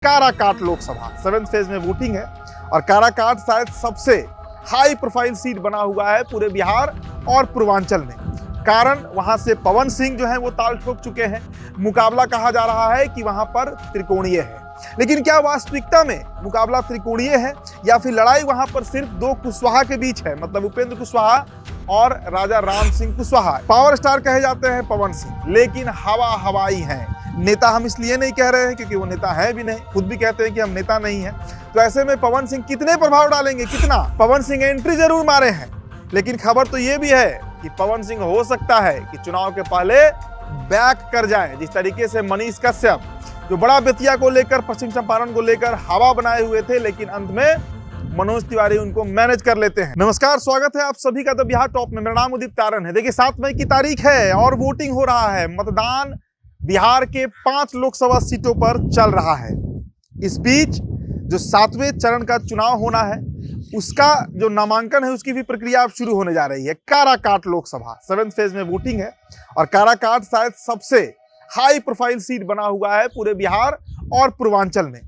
Karakat Lok Sabha 7th phase में voting है और काराकाट शायद सबसे हाई प्रोफाइल सीट बना हुआ है पूरे बिहार और पूर्वांचल में। कारण वहां से पवन सिंह जो है वो ताल ठोक चुके हैं। मुकाबला कहा जा रहा है कि वहां पर त्रिकोणीय है, लेकिन क्या वास्तविकता में मुकाबला त्रिकोणीय है या फिर लड़ाई वहां पर सिर्फ दो कुशवाहा के बीच है, मतलब उपेंद्र कुशवाहा और राजा राम सिंह कुशवाहा। पावर स्टार कहे जाते हैं पवन सिंह, लेकिन हवा हवाई है। नेता हम इसलिए नहीं कह रहे हैं क्योंकि वो नेता है भी नहीं, खुद भी कहते हैं कि हम नेता नहीं है। तो ऐसे में पवन सिंह कितने प्रभाव डालेंगे, कितना? पवन सिंह एंट्री जरूर मारे हैं, लेकिन खबर तो ये भी है कि पवन सिंह हो सकता है कि चुनाव के पहले बैक कर जाए। जिस तरीके से मनीष कश्यप जो बड़ा बेतिया को लेकर, पश्चिम चंपारण को लेकर हवा बनाए हुए थे, लेकिन अंत में मनोज तिवारी उनको मैनेज कर लेते हैं। नमस्कार, स्वागत है आप सभी का द बिहार टॉप में। मेरा नाम उदित तारन है। देखिए 7 मई की तारीख है और वोटिंग हो रहा है। मतदान बिहार के 5 लोकसभा सीटों पर चल रहा है। इस बीच जो 7वें चरण का चुनाव होना है उसका जो नामांकन है उसकी भी प्रक्रिया अब शुरू होने जा रही है। काराकाट लोकसभा 7th फेज में वोटिंग है और काराकाट शायद सबसे हाई प्रोफाइल सीट बना हुआ है पूरे बिहार और पूर्वांचल में।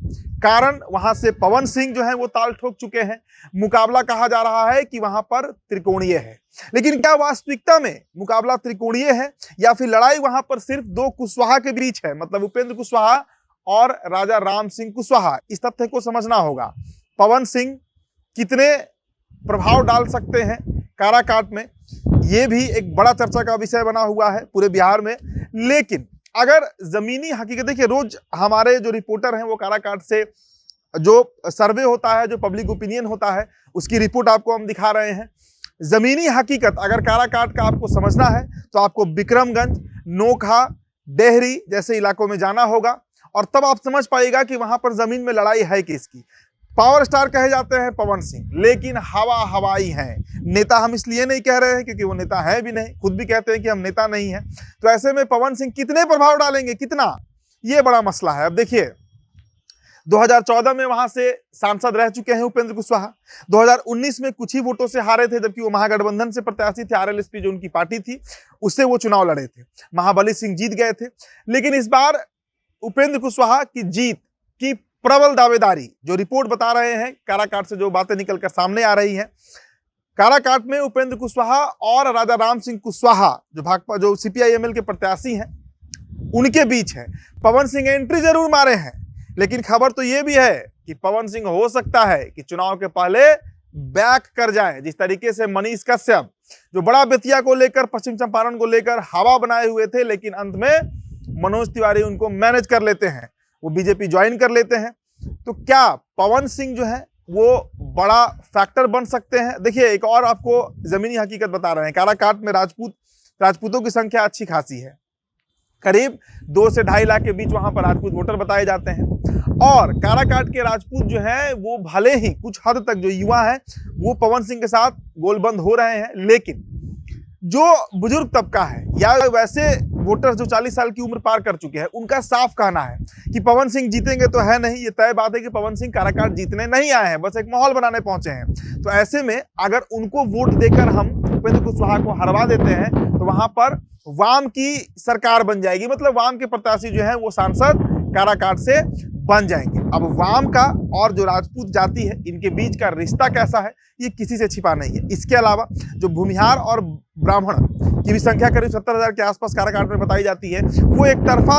कारण वहां से पवन सिंह जो है वो ताल ठोक चुके हैं। मुकाबला कहा जा रहा है कि वहां पर त्रिकोणीय है, लेकिन क्या वास्तविकता में मुकाबला त्रिकोणीय है या फिर लड़ाई वहां पर सिर्फ दो कुशवाहा के बीच है, मतलब उपेंद्र कुशवाहा और राजा राम सिंह कुशवाहा। इस तथ्य को समझना होगा। पवन सिंह कितने प्रभाव डाल सकते हैं काराकाट में, ये भी एक बड़ा चर्चा का विषय बना हुआ है पूरे बिहार में। लेकिन अगर जमीनी हकीकत, देखिए रोज हमारे जो रिपोर्टर हैं वो काराकाट से जो सर्वे होता है, जो पब्लिक ओपिनियन होता है, उसकी रिपोर्ट आपको हम दिखा रहे हैं। जमीनी हकीकत अगर काराकाट का आपको समझना है तो आपको विक्रमगंज, नोखा, डेहरी जैसे इलाकों में जाना होगा और तब आप समझ पाइएगा कि वहां पर जमीन में लड़ाई है किसकी। पावर स्टार कहे जाते हैं पवन सिंह, लेकिन हवा हवाई है। नेता हम इसलिए नहीं कह रहे हैं क्योंकि वो नेता है भी नहीं, खुद भी कहते हैं कि हम नेता नहीं है। तो ऐसे में पवन सिंह कितने प्रभाव डालेंगे, कितना, ये बड़ा मसला है। अब देखिए 2014 में वहां से सांसद रह चुके हैं उपेंद्र कुशवाहा। 2019 में कुछ ही वोटों से हारे थे, जबकि वो महागठबंधन से प्रत्याशी थे। आरएलएसपी जो उनकी पार्टी थी उससे वो चुनाव लड़े थे। महाबली सिंह जीत गए थे। लेकिन इस बार उपेंद्र कुशवाहा की जीत की प्रबल दावेदारी जो रिपोर्ट बता रहे हैं, काराकाट से जो बातें निकलकर सामने आ रही हैं, काराकाट में उपेंद्र कुशवाहा और राजा राम सिंह कुशवाहा जो भाजपा, जो सीपीआई-एमएल के प्रत्याशी हैं, उनके बीच है। पवन सिंह एंट्री जरूर मारे हैं, लेकिन खबर तो यह भी है कि पवन सिंह हो सकता है कि चुनाव के पहले बैक कर जाए। जिस तरीके से मनीष कश्यप जो बड़ा बेतिया को लेकर, पश्चिम चंपारण को लेकर हवा बनाए हुए थे, लेकिन अंत में मनोज तिवारी उनको मैनेज कर लेते हैं, वो बीजेपी ज्वाइन कर लेते हैं। तो क्या पवन सिंह जो है वो बड़ा फैक्टर बन सकते हैं? देखिए एक और आपको जमीनी हकीकत बता रहे हैं। काराकाट में राजपूतों की संख्या अच्छी खासी है। करीब 2 से 2.5 लाख के बीच वहां पर राजपूत वोटर बताए जाते हैं। और काराकाट के राजपूत जो है वो भले ही कुछ हद तक जो युवा है वो पवन सिंह के साथ गोलबंद हो रहे हैं, लेकिन जो बुजुर्ग तबका है या वैसे वोटर्स जो 40 साल की उम्र पार कर चुके हैं, उनका साफ कहना है कि पवन सिंह जीतेंगे तो है नहीं। ये तय बात है कि पवन सिंह काराकाट जीतने नहीं आए हैं, बस एक माहौल बनाने पहुंचे हैं। तो ऐसे में अगर उनको वोट देकर हम उपेंद्र कुशवाहा को हरवा देते हैं तो वहां पर वाम की सरकार बन जाएगी, मतलब वाम के प्रत्याशी जो है वो सांसद काराकाट से बन जाएंगे। अब वाम का और जो राजपूत जाति है इनके बीच का रिश्ता कैसा है ये किसी से छिपा नहीं है। इसके अलावा जो भूमिहार और ब्राह्मण की भी संख्या करीब 70,000 के आसपास काराकाट में बताई जाती है, वो एक तरफा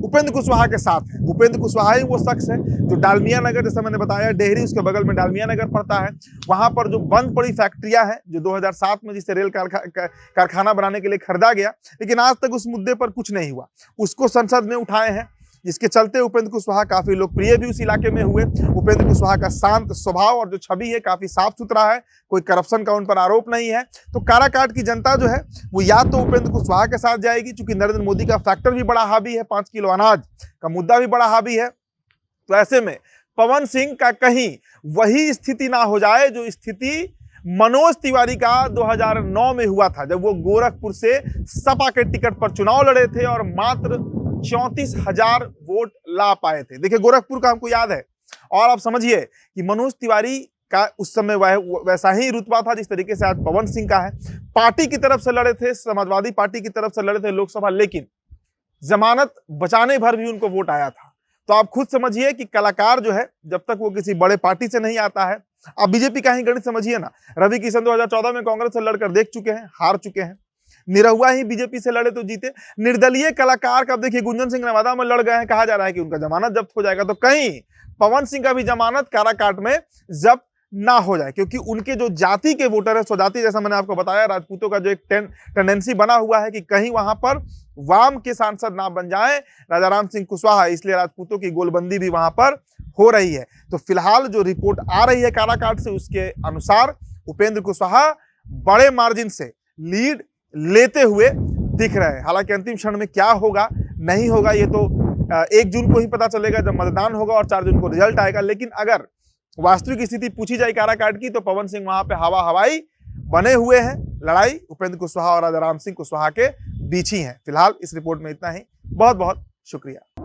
उपेंद्र कुशवाहा के साथ है। उपेंद्र कुशवाहा ही वो शख्स है जो डालमिया नगर, जैसा मैंने बताया, डेहरी उसके बगल में डालमिया नगर पड़ता है, वहां पर जो बंद पड़ी फैक्ट्रियां हैं, जो 2007 में जिसे रेल कारखाना बनाने के लिए खरीदा गया, लेकिन आज तक उस मुद्दे पर कुछ नहीं हुआ, उसको संसद में उठाए हैं, जिसके चलते उपेंद्र कुशवाहा काफी लोकप्रिय भी उस इलाके में हुए। उपेंद्र कुशवाहा का शांत स्वभाव और जो छवि है काफी साफ सुथरा है, कोई करप्शन का उन पर आरोप नहीं है। तो काराकाट की जनता जो है वो या तो उपेंद्र कुशवाहा के साथ जाएगी, चूंकि नरेंद्र मोदी का फैक्टर भी बड़ा हावी है, 5 किलो अनाज का मुद्दा भी बड़ा हावी है। तो ऐसे में पवन सिंह का कहीं वही स्थिति ना हो जाए जो स्थिति मनोज तिवारी का 2009 में हुआ था, जब वो गोरखपुर से सपा के टिकट पर चुनाव लड़े थे और मात्र 34,000 वोट ला पाए थे। देखिए गोरखपुर का हमको याद है। और आप समझिए कि मनोज तिवारी का उस समय वैसा ही रुतबा था जिस तरीके से आज पवन सिंह का है। पार्टी की तरफ से लड़े थे, समाजवादी पार्टी की तरफ से लड़े थे लोकसभा, लेकिन जमानत बचाने भर भी उनको वोट आया था। तो आप खुद समझिए कि कलाकार जो है जब तक वो किसी बड़े पार्टी से नहीं आता है, आप बीजेपी का ही गणित समझिए ना। रवि किशन 2014 में कांग्रेस से लड़कर देख चुके हैं, हार चुके हैं। निरहुआ ही बीजेपी से लड़े तो जीते। निर्दलीय कलाकार का देखिए, गुंजन सिंह नवादा में लड़ गए हैं, कहा जा रहा है कि उनका जमानत जब्त हो जाएगा। तो कहीं पवन सिंह का भी जमानत काराकाट में जब्त ना हो जाए, क्योंकि उनके जो जाति के वोटर है, स्वजाति, जैसा मैंने आपको बताया, राजपूतों का जो एक टेंडेंसी बना हुआ है कि कहीं वहां पर वाम के सांसद ना बन जाए राजाराम सिंह कुशवाहा, इसलिए राजपूतों की गोलबंदी भी वहां पर हो रही है। तो फिलहाल जो रिपोर्ट आ रही है काराकाट से, उसके अनुसार उपेंद्र कुशवाहा बड़े मार्जिन से लीड लेते हुए दिख रहे हैं। हालांकि अंतिम क्षण में क्या होगा नहीं होगा ये तो 1 जून को ही पता चलेगा जब मतदान होगा और 4 जून को रिजल्ट आएगा। लेकिन अगर वास्तविक स्थिति पूछी जाए काराकाट की, तो पवन सिंह वहां पे हवा हवाई बने हुए हैं। लड़ाई उपेंद्र कुशवाहा और राजाराम सिंह कुशवाहा के बीच ही है। फिलहाल इस रिपोर्ट में इतना ही। बहुत बहुत शुक्रिया।